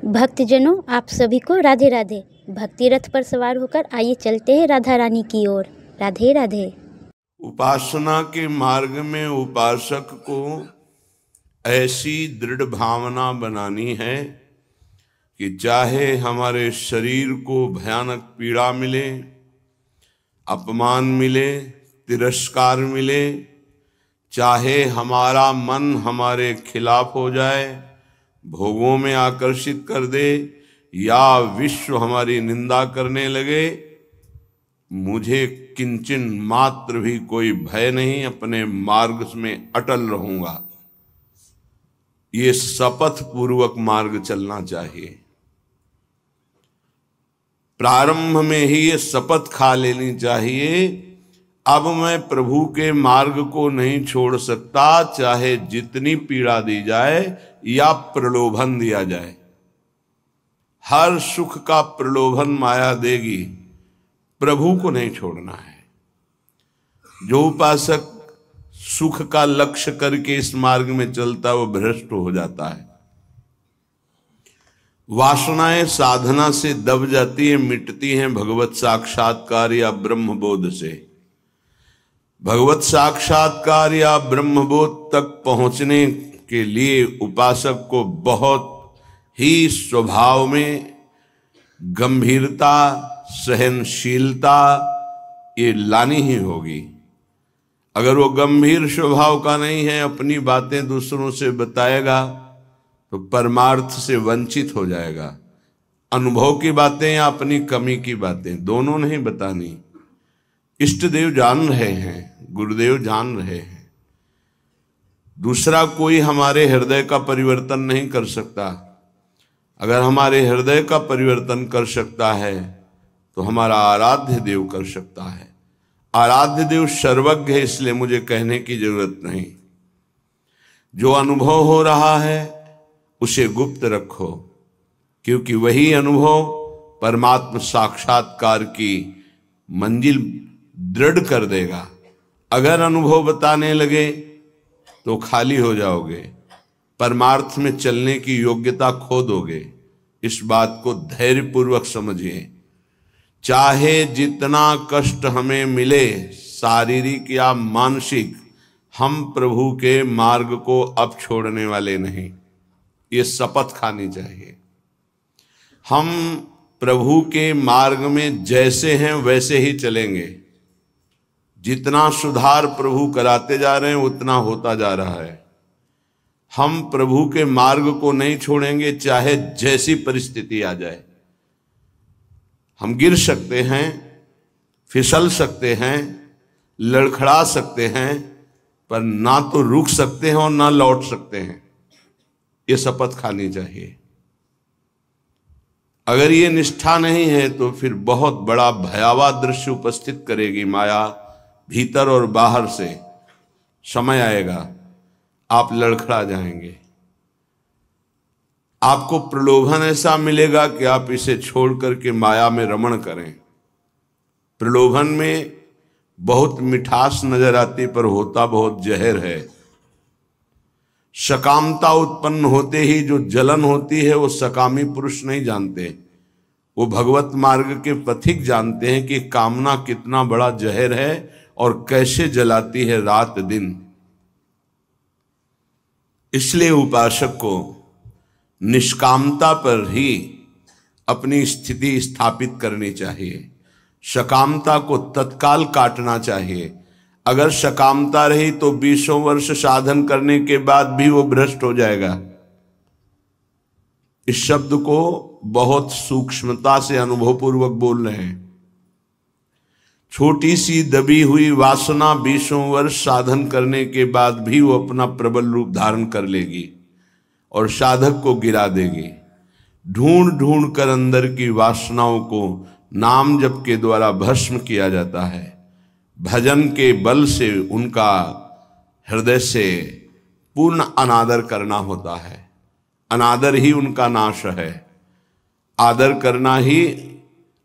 भक्तजनों, आप सभी को राधे राधे। भक्ति रथ पर सवार होकर आइए चलते हैं राधा रानी की ओर। राधे राधे। उपासना के मार्ग में उपासक को ऐसी दृढ़ भावना बनानी है कि चाहे हमारे शरीर को भयानक पीड़ा मिले, अपमान मिले, तिरस्कार मिले, चाहे हमारा मन हमारे खिलाफ हो जाए, भोगों में आकर्षित कर दे, या विश्व हमारी निंदा करने लगे, मुझे किंचन मात्र भी कोई भय नहीं, अपने मार्ग में अटल रहूंगा। ये शपथ पूर्वक मार्ग चलना चाहिए। प्रारंभ में ही ये शपथ खा लेनी चाहिए, अब मैं प्रभु के मार्ग को नहीं छोड़ सकता, चाहे जितनी पीड़ा दी जाए या प्रलोभन दिया जाए। हर सुख का प्रलोभन माया देगी, प्रभु को नहीं छोड़ना है। जो उपासक सुख का लक्ष्य करके इस मार्ग में चलता है वो भ्रष्ट हो जाता है। वासनाएं साधना से दब जाती है, मिटती हैं भगवत साक्षात्कार या ब्रह्म बोध से। भगवत साक्षात्कार या ब्रह्म बोध तक पहुंचने के लिए उपासक को बहुत ही स्वभाव में गंभीरता, सहनशीलता ये लानी ही होगी। अगर वो गंभीर स्वभाव का नहीं है, अपनी बातें दूसरों से बताएगा तो परमार्थ से वंचित हो जाएगा। अनुभव की बातें या अपनी कमी की बातें दोनों नहीं बतानी। इष्ट देव जान रहे हैं, गुरुदेव जान रहे हैं। दूसरा कोई हमारे हृदय का परिवर्तन नहीं कर सकता। अगर हमारे हृदय का परिवर्तन कर सकता है तो हमारा आराध्य देव कर सकता है। आराध्य देव सर्वज्ञ है, इसलिए मुझे कहने की जरूरत नहीं। जो अनुभव हो रहा है उसे गुप्त रखो, क्योंकि वही अनुभव परमात्मा साक्षात्कार की मंजिल दृढ़ कर देगा। अगर अनुभव बताने लगे तो खाली हो जाओगे, परमार्थ में चलने की योग्यता खो दोगे। इस बात को धैर्यपूर्वक समझिए। चाहे जितना कष्ट हमें मिले, शारीरिक या मानसिक, हम प्रभु के मार्ग को अब छोड़ने वाले नहीं। ये शपथ खानी चाहिए। हम प्रभु के मार्ग में जैसे हैं वैसे ही चलेंगे। जितना सुधार प्रभु कराते जा रहे हैं उतना होता जा रहा है। हम प्रभु के मार्ग को नहीं छोड़ेंगे, चाहे जैसी परिस्थिति आ जाए। हम गिर सकते हैं, फिसल सकते हैं, लड़खड़ा सकते हैं, पर ना तो रुक सकते हैं और ना लौट सकते हैं। ये शपथ खानी चाहिए। अगर ये निष्ठा नहीं है तो फिर बहुत बड़ा भयावह दृश्य उपस्थित करेगी माया, भीतर और बाहर से। समय आएगा आप लड़खड़ा जाएंगे। आपको प्रलोभन ऐसा मिलेगा कि आप इसे छोड़ करके माया में रमण करें। प्रलोभन में बहुत मिठास नजर आती, पर होता बहुत जहर है। सकामता उत्पन्न होते ही जो जलन होती है वो सकामी पुरुष नहीं जानते, वो भगवत मार्ग के पथिक जानते हैं कि कामना कितना बड़ा जहर है और कैसे जलाती है रात दिन। इसलिए उपासक को निष्कामता पर ही अपनी स्थिति स्थापित करनी चाहिए। सकामता को तत्काल काटना चाहिए। अगर सकामता रही तो 20 वर्ष साधन करने के बाद भी वो भ्रष्ट हो जाएगा। इस शब्द को बहुत सूक्ष्मता से अनुभवपूर्वक बोल रहे हैं। छोटी सी दबी हुई वासना 20 वर्ष साधन करने के बाद भी वो अपना प्रबल रूप धारण कर लेगी और साधक को गिरा देगी। ढूंढ ढूंढ कर अंदर की वासनाओं को नाम जप के द्वारा भस्म किया जाता है। भजन के बल से उनका हृदय से पूर्ण अनादर करना होता है। अनादर ही उनका नाश है, आदर करना ही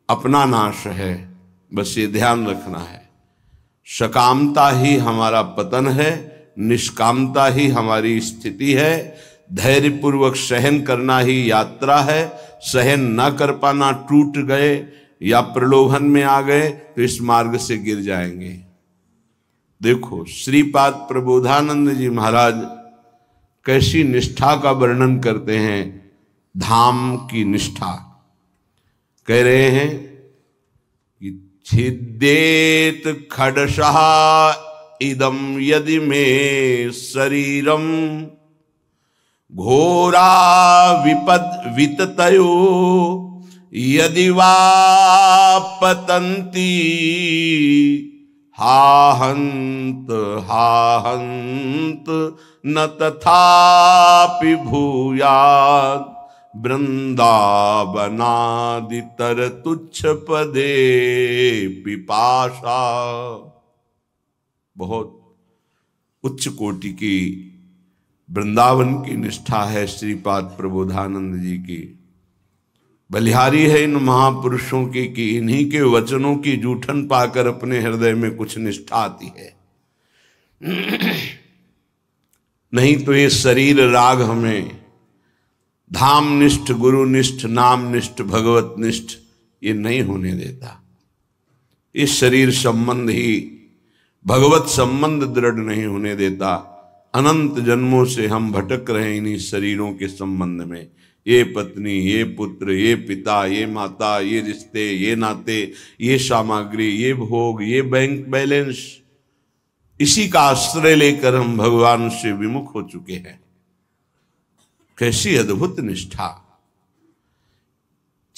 अपना नाश है। बस ये ध्यान रखना है। सकामता ही हमारा पतन है, निष्कामता ही हमारी स्थिति है। धैर्य पूर्वक सहन करना ही यात्रा है। सहन न कर पाना, टूट गए या प्रलोभन में आ गए तो इस मार्ग से गिर जाएंगे। देखो श्रीपाद प्रबोधानंद जी महाराज कैसी निष्ठा का वर्णन करते हैं, धाम की निष्ठा। कह रहे हैं कि छिद्देत खडशः इदम यदि मे शरीरम घोरा विपद विततयो यदि वा पतन्ति हाहंत न तथापि भूयात् वृंदावनादितर तुच्छ पदे पिपाशा। बहुत उच्च कोटि की वृंदावन की निष्ठा है श्रीपाद प्रबोधानंद जी की। बलिहारी है इन महापुरुषों की कि इन्हीं के वचनों की जूठन पाकर अपने हृदय में कुछ निष्ठा आती है। नहीं तो ये शरीर राग हमें धाम निष्ठ, गुरु निष्ठ, नाम निष्ठ, भगवत निष्ठ ये नहीं होने देता। इस शरीर संबंध ही भगवत संबंध दृढ़ नहीं होने देता। अनंत जन्मों से हम भटक रहे इन्हीं शरीरों के संबंध में। ये पत्नी, ये पुत्र, ये पिता, ये माता, ये रिश्ते, ये नाते, ये सामग्री, ये भोग, ये बैंक बैलेंस, इसी का आश्रय लेकर हम भगवान से विमुख हो चुके हैं। कैसी अद्भुत निष्ठा।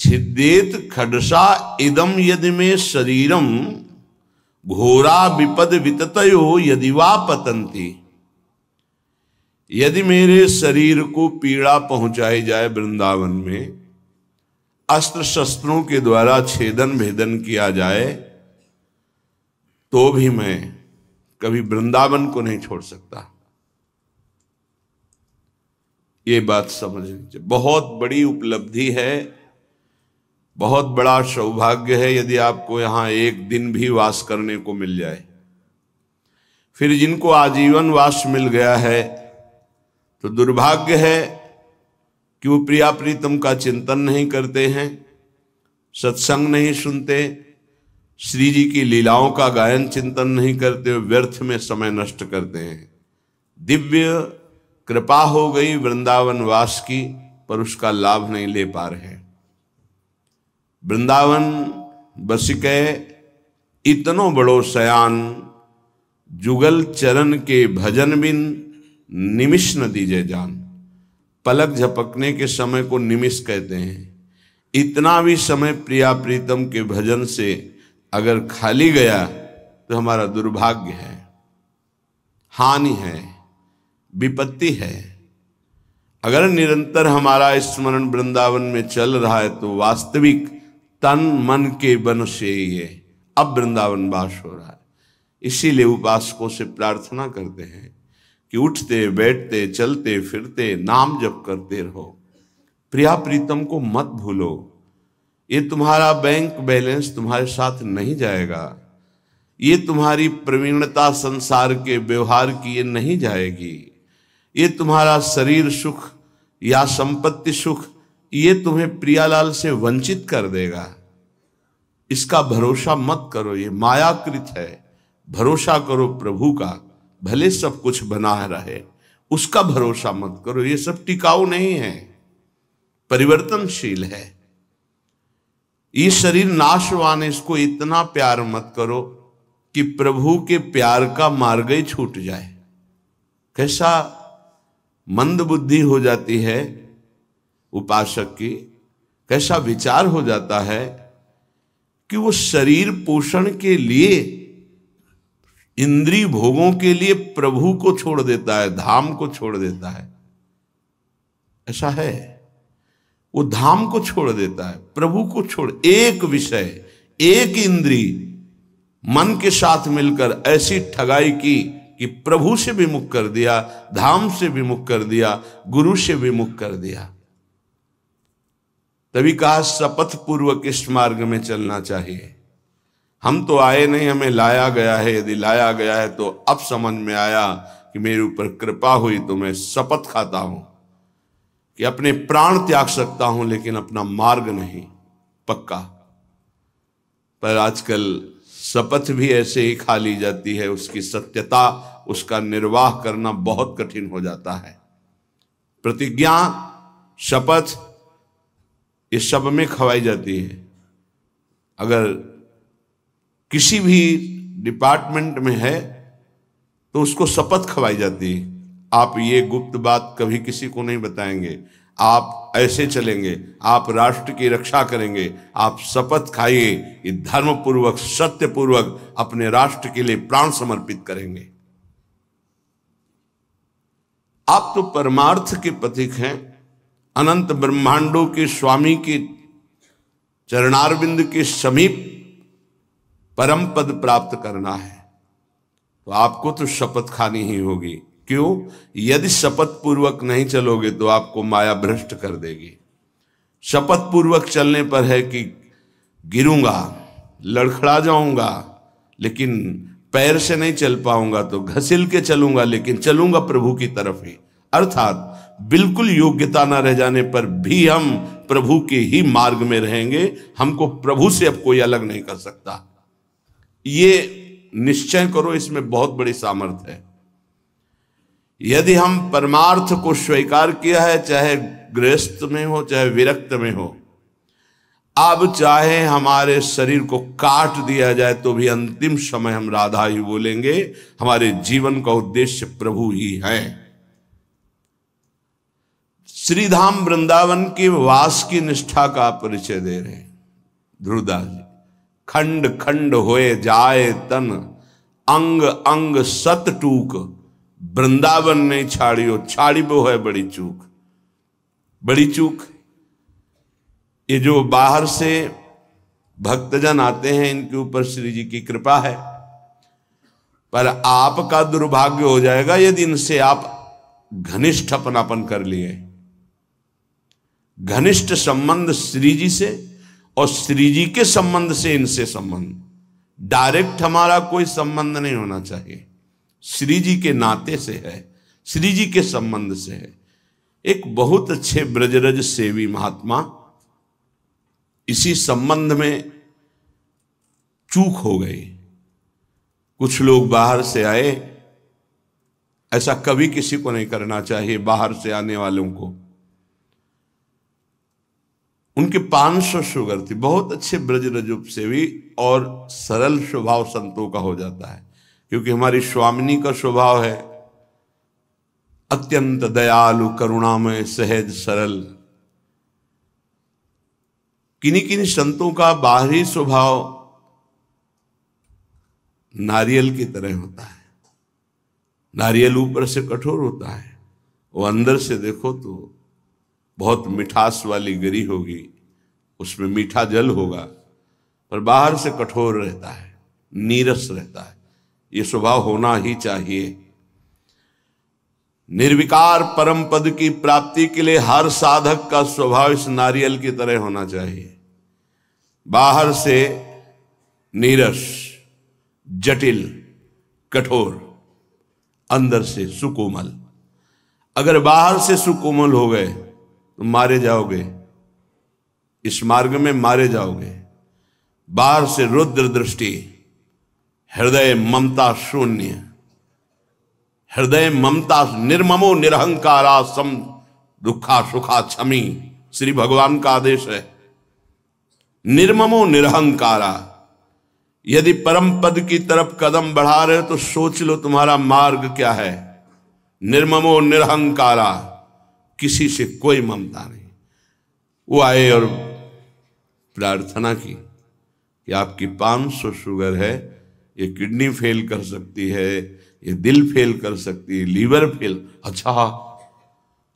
छिद्देत खडसा इदम यदि में शरीरम घोरा विपद विततयो यदि वा पतंती। यदि मेरे शरीर को पीड़ा पहुंचाई जाए वृंदावन में, अस्त्र शस्त्रों के द्वारा छेदन भेदन किया जाए, तो भी मैं कभी वृंदावन को नहीं छोड़ सकता। ये बात समझनी चाहिए। बहुत बड़ी उपलब्धि है, बहुत बड़ा सौभाग्य है यदि आपको यहां एक दिन भी वास करने को मिल जाए। फिर जिनको आजीवन वास मिल गया है तो दुर्भाग्य है कि वो प्रिया प्रीतम का चिंतन नहीं करते हैं, सत्संग नहीं सुनते, श्री जी की लीलाओं का गायन चिंतन नहीं करते, व्यर्थ में समय नष्ट करते हैं। दिव्य कृपा हो गई वृंदावन वास की, पर उसका लाभ नहीं ले पा रहे। वृंदावन बसिके इतनो बड़ो सयान, जुगल चरण के भजन बिन निमिष न दीजे जान। पलक झपकने के समय को निमिष कहते हैं। इतना भी समय प्रिया प्रीतम के भजन से अगर खाली गया तो हमारा दुर्भाग्य है, हानि है, विपत्ति है। अगर निरंतर हमारा स्मरण वृंदावन में चल रहा है तो वास्तविक तन मन के बन से ये अब वृंदावन वास हो रहा है। इसीलिए उपासकों से प्रार्थना करते हैं कि उठते बैठते चलते फिरते नाम जप करते रहो, प्रिया प्रीतम को मत भूलो। ये तुम्हारा बैंक बैलेंस तुम्हारे साथ नहीं जाएगा, ये तुम्हारी प्रवीणता संसार के व्यवहार की ये नहीं जाएगी, ये तुम्हारा शरीर सुख या संपत्ति सुख ये तुम्हें प्रियालाल से वंचित कर देगा। इसका भरोसा मत करो, ये मायाकृत है। भरोसा करो प्रभु का, भले सब कुछ बना रहे, उसका भरोसा मत करो। ये सब टिकाऊ नहीं है, परिवर्तनशील है। ये शरीर नाशवान है, इसको इतना प्यार मत करो कि प्रभु के प्यार का मार्ग ही छूट जाए। कैसा मंद बुद्धि हो जाती है उपासक की, कैसा विचार हो जाता है कि वो शरीर पोषण के लिए, इंद्रिय भोगों के लिए प्रभु को छोड़ देता है, धाम को छोड़ देता है। ऐसा है, वो धाम को छोड़ देता है, प्रभु को छोड़। एक विषय, एक इंद्रिय मन के साथ मिलकर ऐसी ठगाई की कि प्रभु से विमुख कर दिया, धाम से विमुख कर दिया, गुरु से विमुख कर दिया। तभी कहा शपथ पूर्वक इस मार्ग में चलना चाहिए। हम तो आए नहीं, हमें लाया गया है। यदि लाया गया है तो अब समझ में आया कि मेरे ऊपर कृपा हुई तो मैं शपथ खाता हूं कि अपने प्राण त्याग सकता हूं लेकिन अपना मार्ग नहीं, पक्का। पर आजकल शपथ भी ऐसे ही खा ली जाती है, उसकी सत्यता, उसका निर्वाह करना बहुत कठिन हो जाता है। प्रतिज्ञा, शपथ, इस सब में खवाई जाती है। अगर किसी भी डिपार्टमेंट में है तो उसको शपथ खवाई जाती है, आप ये गुप्त बात कभी किसी को नहीं बताएंगे, आप ऐसे चलेंगे, आप राष्ट्र की रक्षा करेंगे, आप शपथ खाइए कि धर्म पूर्वक, सत्य पूर्वक अपने राष्ट्र के लिए प्राण समर्पित करेंगे। आप तो परमार्थ के प्रतीक हैं, अनंत ब्रह्मांडों के स्वामी के चरणारविंद के समीप परम पद प्राप्त करना है, तो आपको तो शपथ खानी ही होगी। क्यों? यदि शपथ पूर्वक नहीं चलोगे तो आपको माया भ्रष्ट कर देगी। शपथ पूर्वक चलने पर है कि गिरूंगा, लड़खड़ा जाऊंगा, लेकिन पैर से नहीं चल पाऊंगा, तो घसील के चलूंगा, लेकिन चलूंगा प्रभु की तरफ ही। अर्थात बिल्कुल योग्यता न रह जाने पर भी हम प्रभु के ही मार्ग में रहेंगे, हमको प्रभु से अब कोई अलग नहीं कर सकता। ये निश्चय करो, इसमें बहुत बड़ी सामर्थ्य है। यदि हम परमार्थ को स्वीकार किया है, चाहे गृहस्थ में हो चाहे विरक्त में हो, अब चाहे हमारे शरीर को काट दिया जाए तो भी अंतिम समय हम राधा ही बोलेंगे। हमारे जीवन का उद्देश्य प्रभु ही है। श्रीधाम वृंदावन के वास की निष्ठा का परिचय दे रहे हैं ध्रुवदास जी। खंड खंड होए जाए तन, अंग अंग सत टूक, वृंदावन नहीं छाड़ियो, छाड़ी वो है बड़ी चूक। बड़ी चूक, ये जो बाहर से भक्तजन आते हैं, इनके ऊपर श्री जी की कृपा है, पर आपका दुर्भाग्य हो जाएगा यदि इनसे आप घनिष्ठ अपनापन कर लिए। घनिष्ठ संबंध श्री जी से और श्री जी के संबंध से इनसे संबंध, डायरेक्ट हमारा कोई संबंध नहीं होना चाहिए, श्री जी के नाते से है, श्री जी के संबंध से है। एक बहुत अच्छे ब्रजरज सेवी महात्मा इसी संबंध में चूक हो गई। कुछ लोग बाहर से आए, ऐसा कभी किसी को नहीं करना चाहिए बाहर से आने वालों को। उनके 500 शुगर थी, बहुत अच्छे ब्रजरज सेवी, और सरल स्वभाव संतों का हो जाता है, क्योंकि हमारी स्वामिनी का स्वभाव है अत्यंत दयालु, करुणामय, सहज, सरल। किन्हीं किन्हीं संतों का बाहरी स्वभाव नारियल की तरह होता है। नारियल ऊपर से कठोर होता है, वो अंदर से देखो तो बहुत मिठास वाली गिरी होगी, उसमें मीठा जल होगा, पर बाहर से कठोर रहता है, नीरस रहता है। ये स्वभाव होना ही चाहिए। निर्विकार परम पद की प्राप्ति के लिए हर साधक का स्वभाव इस नारियल की तरह होना चाहिए। बाहर से नीरस, जटिल, कठोर, अंदर से सुकोमल। अगर बाहर से सुकोमल हो गए तो मारे जाओगे, इस मार्ग में मारे जाओगे। बाहर से रुद्र दृष्टि, हृदय ममता शून्य, हृदय ममता, निर्ममो निरहंकारा सम दुखा सुखा क्षमी, श्री भगवान का आदेश है। निर्ममो निरहंकारा, यदि परम पद की तरफ कदम बढ़ा रहे हो तो सोच लो तुम्हारा मार्ग क्या है। निर्ममो निरहंकारा, किसी से कोई ममता नहीं। वो आए और प्रार्थना की कि आपकी 500 शुगर है, ये किडनी फेल कर सकती है, ये दिल फेल कर सकती है, लीवर फेल। अच्छा,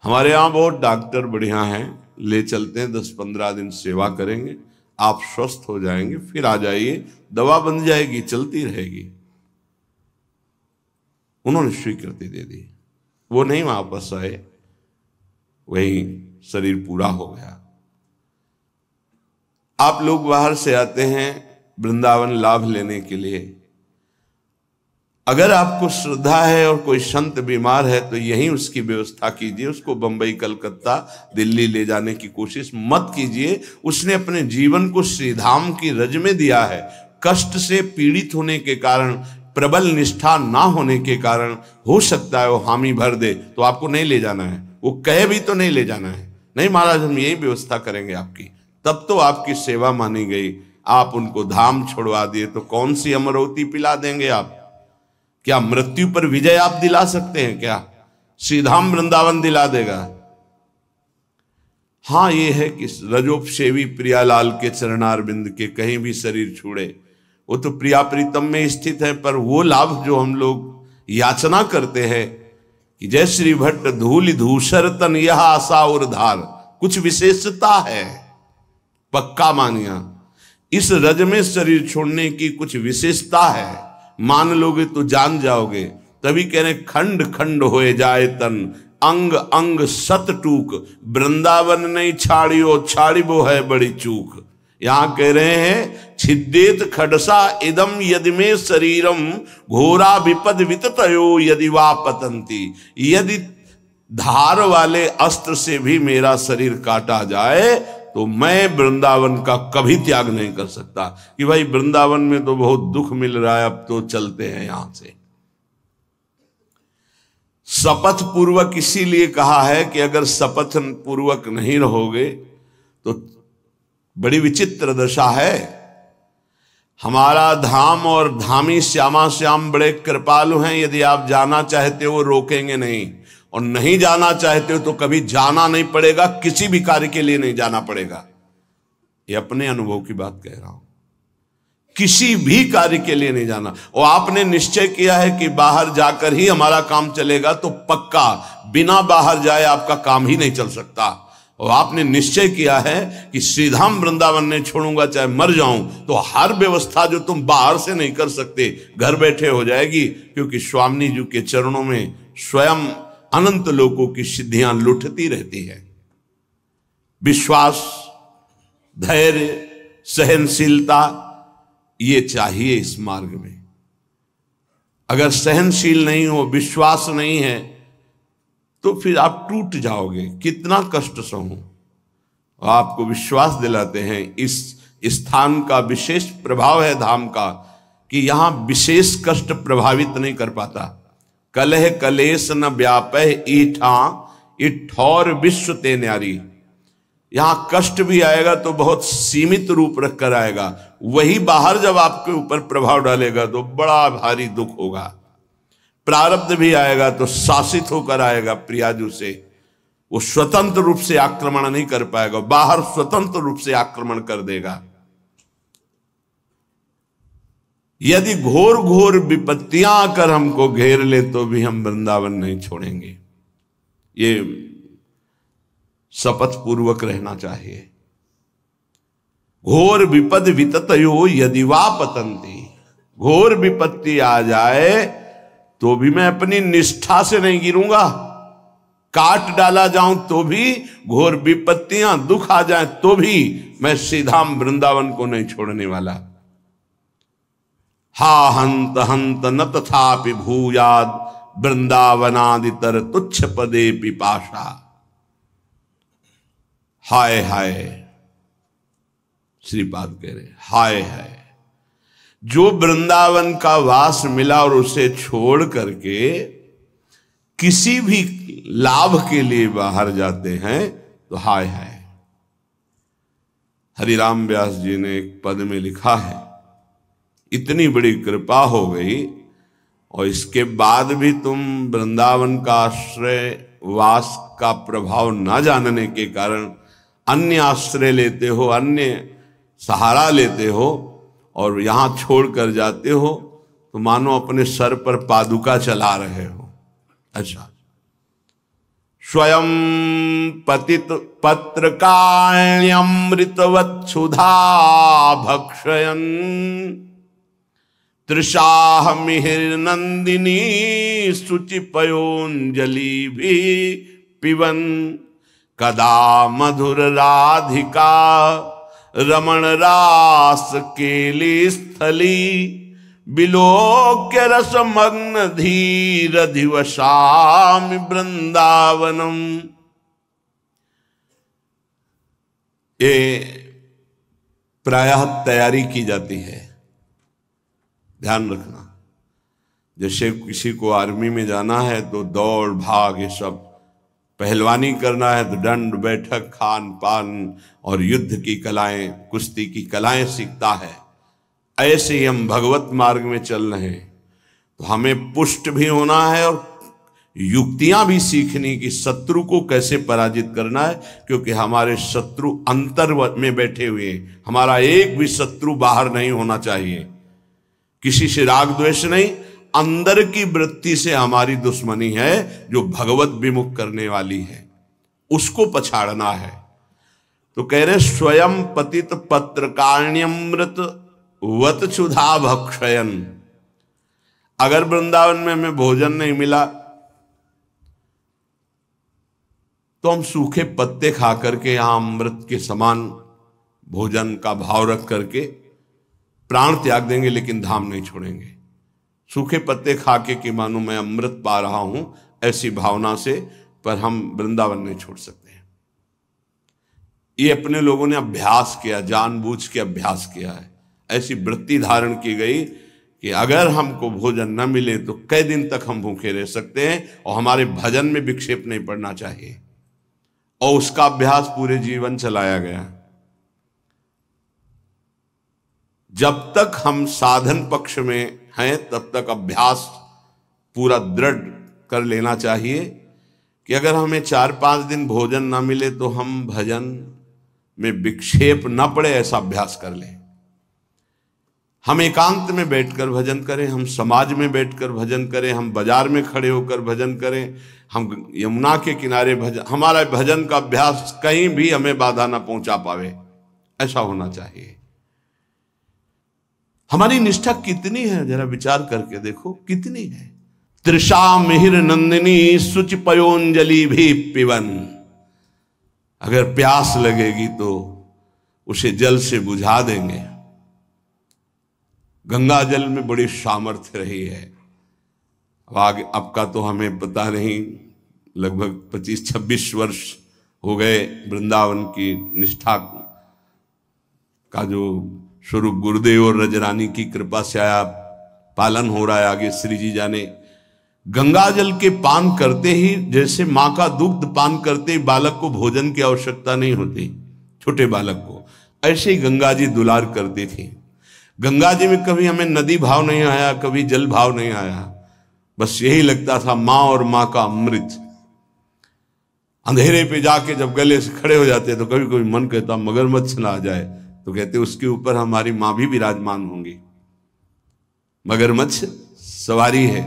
हमारे यहाँ बहुत डॉक्टर बढ़िया हैं, ले चलते हैं, 10-15 दिन सेवा करेंगे, आप स्वस्थ हो जाएंगे, फिर आ जाइए, दवा बन जाएगी, चलती रहेगी। उन्होंने स्वीकृति दे दी। वो नहीं वापस आए, वही शरीर पूरा हो गया। आप लोग बाहर से आते हैं वृंदावन लाभ लेने के लिए, अगर आपको श्रद्धा है और कोई संत बीमार है तो यहीं उसकी व्यवस्था कीजिए, उसको बंबई कलकत्ता दिल्ली ले जाने की कोशिश मत कीजिए। उसने अपने जीवन को श्रीधाम की रज में दिया है। कष्ट से पीड़ित होने के कारण, प्रबल निष्ठा ना होने के कारण हो सकता है वो हामी भर दे, तो आपको नहीं ले जाना है। वो कहे भी तो नहीं ले जाना है, नहीं महाराज हम यही व्यवस्था करेंगे आपकी, तब तो आपकी सेवा मानी गई। आप उनको धाम छोड़वा दिए तो कौन सी अमरवती पिला देंगे आप? क्या मृत्यु पर विजय आप दिला सकते हैं? क्या श्रीधाम वृंदावन दिला देगा? हाँ, ये है कि रजोपसेवी प्रियालाल के चरणारविंद के कहीं भी शरीर छूड़े, वो तो प्रिया प्रीतम में स्थित है। पर वो लाभ जो हम लोग याचना करते हैं कि जय श्री भट्ट धूलि धूसर तन यह आशा और धार, कुछ विशेषता है, पक्का मानिया। इस रज में शरीर छोड़ने की कुछ विशेषता है, मान लोगे तो जान जाओगे। तभी कह रहे खंड खंड होए जाए तन, अंग अंग सत टूक, वृंदावन नहीं छाड़ियो छाड़िबो है बड़ी चूक। यहां कह रहे हैं छिद्देत खडसा इदम यदि में शरीरम घोरा विपद विततयो यदि वा पतंती। यदि धार वाले अस्त्र से भी मेरा शरीर काटा जाए तो मैं वृंदावन का कभी त्याग नहीं कर सकता कि भाई वृंदावन में तो बहुत दुख मिल रहा है, अब तो चलते हैं यहां से। शपथ पूर्वक इसीलिए कहा है कि अगर शपथ पूर्वक नहीं रहोगे तो बड़ी विचित्र दशा है। हमारा धाम और धामी श्यामा श्याम बड़े कृपालु हैं। यदि आप जाना चाहते हो वो रोकेंगे नहीं, और नहीं जाना चाहते हो तो कभी जाना नहीं पड़ेगा, किसी भी कार्य के लिए नहीं जाना पड़ेगा। ये अपने अनुभव की बात कह रहा हूं, किसी भी कार्य के लिए नहीं जाना। और आपने निश्चय किया है कि बाहर जाकर ही हमारा काम चलेगा, तो पक्का बिना बाहर जाए आपका काम ही नहीं चल सकता। और आपने निश्चय किया है कि श्रीधाम वृंदावन नहीं छोड़ूंगा चाहे मर जाऊं, तो हर व्यवस्था जो तुम बाहर से नहीं कर सकते घर बैठे हो जाएगी, क्योंकि स्वामी जी के चरणों में स्वयं अनंत लोकों की सिद्धियां लुटती रहती है। विश्वास, धैर्य, सहनशीलता ये चाहिए इस मार्ग में। अगर सहनशील नहीं हो, विश्वास नहीं है, तो फिर आप टूट जाओगे। कितना कष्ट सहूं। आपको विश्वास दिलाते हैं इस स्थान का विशेष प्रभाव है धाम का, कि यहां विशेष कष्ट प्रभावित नहीं कर पाता। कलह कलेश न व्यापह ईठा इठौर विश्व ते न्यारी। यहां कष्ट भी आएगा तो बहुत सीमित रूप रख कर आएगा, वही बाहर जब आपके ऊपर प्रभाव डालेगा तो बड़ा भारी दुख होगा। प्रारब्ध भी आएगा तो शासित होकर आएगा प्रियाजू से, वो स्वतंत्र रूप से आक्रमण नहीं कर पाएगा, बाहर स्वतंत्र रूप से आक्रमण कर देगा। यदि घोर घोर विपत्तियां आकर हमको घेर ले तो भी हम वृंदावन नहीं छोड़ेंगे। ये शपथ पूर्वक रहना चाहिए। घोर विपद विततयो यदि वा पतंती, घोर विपत्ति आ जाए तो भी मैं अपनी निष्ठा से नहीं गिरूंगा। काट डाला जाऊं तो भी, घोर विपत्तियां दुख आ जाए तो भी मैं श्रीधाम वृंदावन को नहीं छोड़ने वाला। हा हंत हंत न तथापि भूयाद वृंदावनादितर तुच्छ पदे पिपाशा। हाय हाय, श्रीपाद कह रहे हाय हाय, जो वृंदावन का वास मिला और उसे छोड़ करके किसी भी लाभ के लिए बाहर जाते हैं तो हाय हाय। हरिराम व्यास जी ने एक पद में लिखा है, इतनी बड़ी कृपा हो गई और इसके बाद भी तुम वृंदावन का आश्रय वास का प्रभाव न जानने के कारण अन्य आश्रय लेते हो, अन्य सहारा लेते हो और यहां छोड़ कर जाते हो, तो मानो अपने सर पर पादुका चला रहे हो। अच्छा, स्वयं पतित पत्रकाण्यमृतवत् क्षुधा भक्षयन् तृषाह मिहिर्नंदिनी शुचिपयोंजलि भी पिबन कदा मधुर राधिका रमण रास केली स्थली बिलोक्य रसमग्न धीर दिवसामि वृंदावनम। ये प्रायः तैयारी की जाती है, ध्यान रखना। जैसे किसी को आर्मी में जाना है तो दौड़ भाग ये सब, पहलवानी करना है तो दंड बैठक खान पान और युद्ध की कलाएं, कुश्ती की कलाएं सीखता है। ऐसे ही हम भगवत मार्ग में चल रहे हैं तो हमें पुष्ट भी होना है और युक्तियां भी सीखनी कि शत्रु को कैसे पराजित करना है, क्योंकि हमारे शत्रु अंतर में बैठे हुए हैं। हमारा एक भी शत्रु बाहर नहीं होना चाहिए, किसी से राग द्वेष नहीं, अंदर की वृत्ति से हमारी दुश्मनी है जो भगवत विमुख करने वाली है, उसको पछाड़ना है। तो कह रहे स्वयं पतित पत्रकाण्यमृत वत क्षुधा भक्षयन। अगर वृंदावन में हमें भोजन नहीं मिला तो हम सूखे पत्ते खा करके यहां अमृत के समान भोजन का भाव रख करके प्राण त्याग देंगे, लेकिन धाम नहीं छोड़ेंगे। सूखे पत्ते खा के कि मानो मैं अमृत पा रहा हूं, ऐसी भावना से, पर हम वृंदावन नहीं छोड़ सकते हैं। ये अपने लोगों ने अभ्यास किया, जानबूझ के अभ्यास किया है। ऐसी वृत्ति धारण की गई कि अगर हमको भोजन न मिले तो कई दिन तक हम भूखे रह सकते हैं, और हमारे भजन में विक्षेप नहीं पड़ना चाहिए, और उसका अभ्यास पूरे जीवन चलाया गया। जब तक हम साधन पक्ष में हैं तब तक अभ्यास पूरा दृढ़ कर लेना चाहिए कि अगर हमें 4-5 दिन भोजन ना मिले तो हम भजन में विक्षेप न पड़े, ऐसा अभ्यास कर लें। हम एकांत में बैठकर भजन करें, हम समाज में बैठकर भजन करें, हम बाजार में खड़े होकर भजन करें, हम यमुना के किनारे भजन, हमारा भजन का अभ्यास कहीं भी हमें बाधा ना पहुंचा पावे, ऐसा होना चाहिए। हमारी निष्ठा कितनी है, जरा विचार करके देखो कितनी है। तृषा मिहिर नंदिनी सुच पयोंजलि भी पिवन। अगर प्यास लगेगी तो उसे जल से बुझा देंगे। गंगा जल में बड़ी सामर्थ्य रही है। अब आगे अब का तो हमें पता नहीं, लगभग 25-26 वर्ष हो गए वृंदावन की निष्ठा का जो स्वरूप गुरुदेव और रजरानी की कृपा से आया पालन हो रहा है। आगे श्री जी जाने। गंगा जल के पान करते ही, जैसे माँ का दुग्ध पान करते ही बालक को भोजन की आवश्यकता नहीं होती, छोटे बालक को, ऐसे ही गंगा जी दुलार करती थी। गंगा जी में कभी हमें नदी भाव नहीं आया, कभी जल भाव नहीं आया, बस यही लगता था माँ और माँ का अमृत। अंधेरे पे जाके जब गले से खड़े हो जाते तो कभी कभी मन कहता मगरमच्छ ना आ जाए, तो कहते उसके ऊपर हमारी माँ भी विराजमान होंगी। मगरमच्छ सवारी है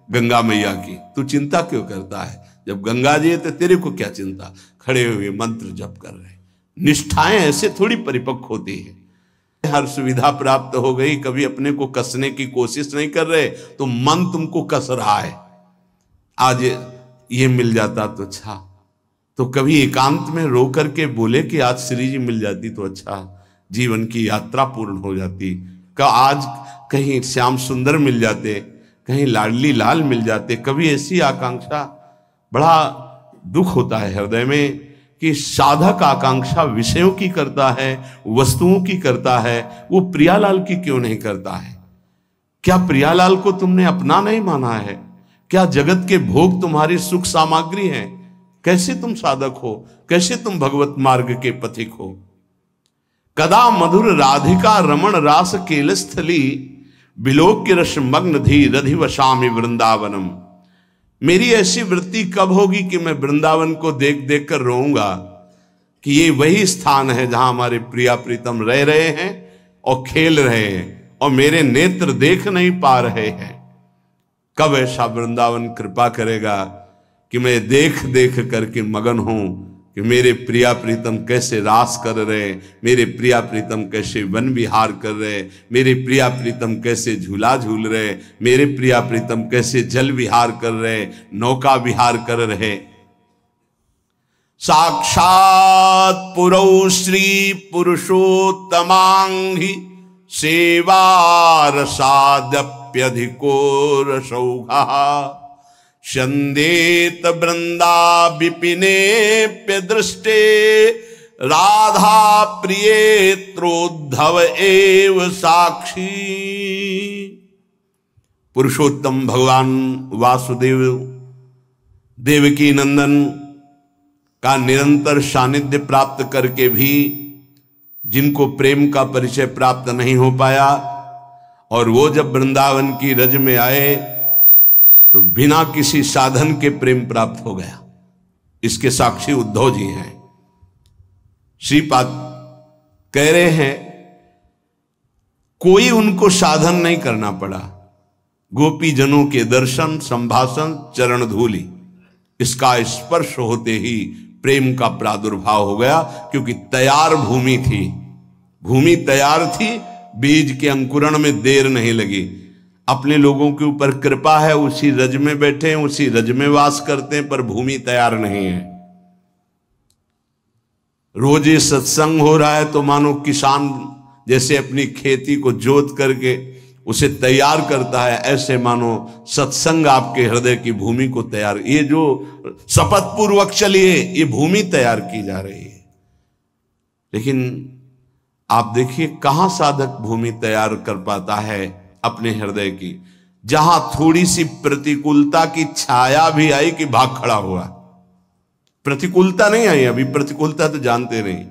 गंगा मैया की, तू चिंता क्यों करता है? जब गंगा जी है तो तेरे को क्या चिंता? खड़े हुए मंत्र जप कर रहे। निष्ठाएं ऐसे थोड़ी परिपक्व होती है। हर सुविधा प्राप्त हो गई, कभी अपने को कसने की कोशिश नहीं कर रहे तो मन तुमको कस रहा है। आज ये मिल जाता तो अच्छा, तो कभी एकांत में रो करके बोले कि आज श्री जी मिल जाती तो अच्छा, जीवन की यात्रा पूर्ण हो जाती। का आज कहीं श्याम सुंदर मिल जाते, कहीं लाडली लाल मिल जाते। कभी ऐसी आकांक्षा, बड़ा दुख होता है हृदय में कि साधक आकांक्षा विषयों की करता है, वस्तुओं की करता है, वो प्रियालाल की क्यों नहीं करता है? क्या प्रियालाल को तुमने अपना नहीं माना है? क्या जगत के भोग तुम्हारी सुख सामग्री हैं? कैसे तुम साधक हो? कैसे तुम भगवत मार्ग के पथिक हो? कदा मधुर राधिका रमण रास केलस्थली बिलोक्य रस मग्न धी रधिवशामि वृंदावनम। मेरी ऐसी वृत्ति कब होगी कि मैं वृंदावन को देख देख कर रोऊंगा कि ये वही स्थान है जहां हमारे प्रिया प्रीतम रह रहे हैं और खेल रहे हैं और मेरे नेत्र देख नहीं पा रहे हैं। कब ऐसा वृंदावन कृपा करेगा कि मैं देख देख करके मगन हूं कि मेरे प्रिया प्रीतम कैसे रास कर रहे, मेरे प्रिया प्रीतम कैसे वन विहार कर रहे, मेरे प्रिया प्रीतम कैसे झूला झूल रहे, मेरे प्रिया प्रीतम कैसे जल विहार कर रहे, नौका विहार कर रहे। साक्षात पुरौ श्री पुरुषोत्तमांघि सेवारसादप्यधिको रसौघः स्यन्देत वृंदा विपिनेप्य दृष्टे राधा प्रियेत्रोद्धव एव साक्षी। पुरुषोत्तम भगवान वासुदेव देवकी नंदन का निरंतर सानिध्य प्राप्त करके भी जिनको प्रेम का परिचय प्राप्त नहीं हो पाया, और वो जब वृंदावन की रज में आए तो बिना किसी साधन के प्रेम प्राप्त हो गया, इसके साक्षी उद्धव जी हैं। श्रीपाद कह रहे हैं कोई उनको साधन नहीं करना पड़ा, गोपी जनों के दर्शन, संभाषण, चरण धूलि, इसका स्पर्श होते ही प्रेम का प्रादुर्भाव हो गया। क्योंकि तैयार भूमि थी, भूमि तैयार थी, बीज के अंकुरण में देर नहीं लगी। अपने लोगों के ऊपर कृपा है, उसी रज में बैठे हैं, उसी रज में वास करते हैं, पर भूमि तैयार नहीं है। रोज ये सत्संग हो रहा है तो मानो किसान जैसे अपनी खेती को जोत करके उसे तैयार करता है, ऐसे मानो सत्संग आपके हृदय की भूमि को तैयार, ये जो शपथ पूर्वक चलिए, ये भूमि तैयार की जा रही है। लेकिन आप देखिए कहां साधक भूमि तैयार कर पाता है अपने हृदय की, जहां थोड़ी सी प्रतिकूलता की छाया भी आई कि भाग खड़ा हुआ। प्रतिकूलता नहीं आई, अभी प्रतिकूलता तो जानते नहीं,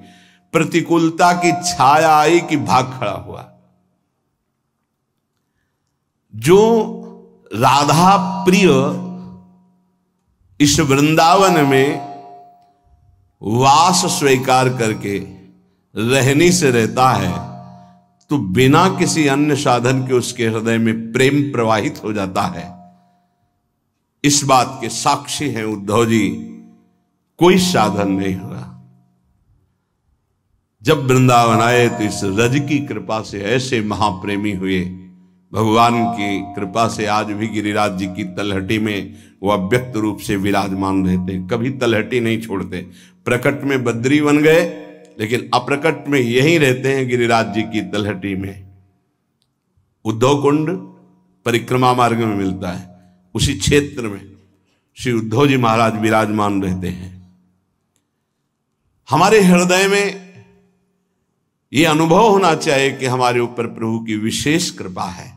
प्रतिकूलता की छाया आई कि भाग खड़ा हुआ। जो राधा प्रिय इस वृंदावन में वास स्वीकार करके रहने से रहता है, तो बिना किसी अन्य साधन के उसके हृदय में प्रेम प्रवाहित हो जाता है। इस बात के साक्षी हैं उद्धव जी, कोई साधन नहीं हुआ। जब वृंदावन आए तो इस रज की कृपा से ऐसे महाप्रेमी हुए। भगवान की कृपा से आज भी गिरिराज जी की तलहटी में वो अव्यक्त रूप से विराजमान रहते, कभी तलहटी नहीं छोड़ते। प्रकट में बद्री बन गए, लेकिन अप्रकट में यहीं रहते हैं गिरिराज जी की तलहटी में। उद्धव कुंड परिक्रमा मार्ग में मिलता है, उसी क्षेत्र में श्री उद्धव जी महाराज विराजमान रहते हैं। हमारे हृदय में यह अनुभव होना चाहिए कि हमारे ऊपर प्रभु की विशेष कृपा है।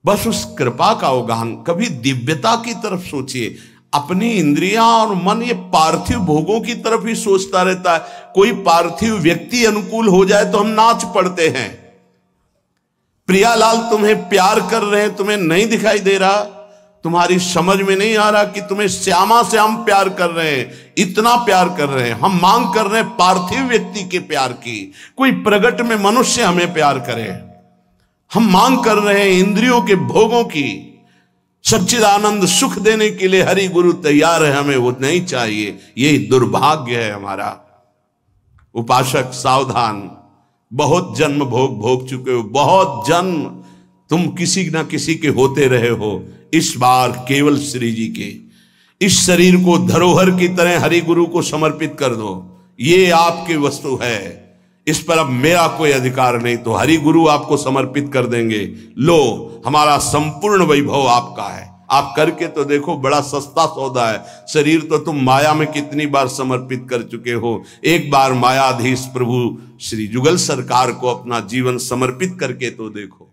बस उस कृपा का अवगाहन, कभी दिव्यता की तरफ सोचिए। अपनी इंद्रियां और मन ये पार्थिव भोगों की तरफ ही सोचता रहता है। कोई पार्थिव व्यक्ति अनुकूल हो जाए तो हम नाच पड़ते हैं। प्रियालाल तुम्हें प्यार कर रहे हैं, तुम्हें नहीं दिखाई दे रहा, तुम्हारी समझ में नहीं आ रहा कि तुम्हें श्यामा से हम प्यार कर रहे हैं, इतना प्यार कर रहे हैं। हम मांग कर रहे हैं पार्थिव व्यक्ति के प्यार की, कोई प्रगट में मनुष्य हमें प्यार करे। हम मांग कर रहे हैं इंद्रियों के भोगों की। सच्चिदानंद सुख देने के लिए हरि गुरु तैयार है, हमें वो नहीं चाहिए। यही दुर्भाग्य है हमारा। उपासक सावधान, बहुत जन्म भोग भोग चुके हो, बहुत जन्म तुम किसी ना किसी के होते रहे हो। इस बार केवल श्री जी के इस शरीर को धरोहर की तरह हरि गुरु को समर्पित कर दो। ये आपकी वस्तु है, इस पर अब मेरा कोई अधिकार नहीं, तो हरि गुरु आपको समर्पित कर देंगे। लो, हमारा संपूर्ण वैभव आपका है। आप करके तो देखो, बड़ा सस्ता सौदा है। शरीर तो तुम माया में कितनी बार समर्पित कर चुके हो। एक बार मायाधीश प्रभु श्री जुगल सरकार को अपना जीवन समर्पित करके तो देखो।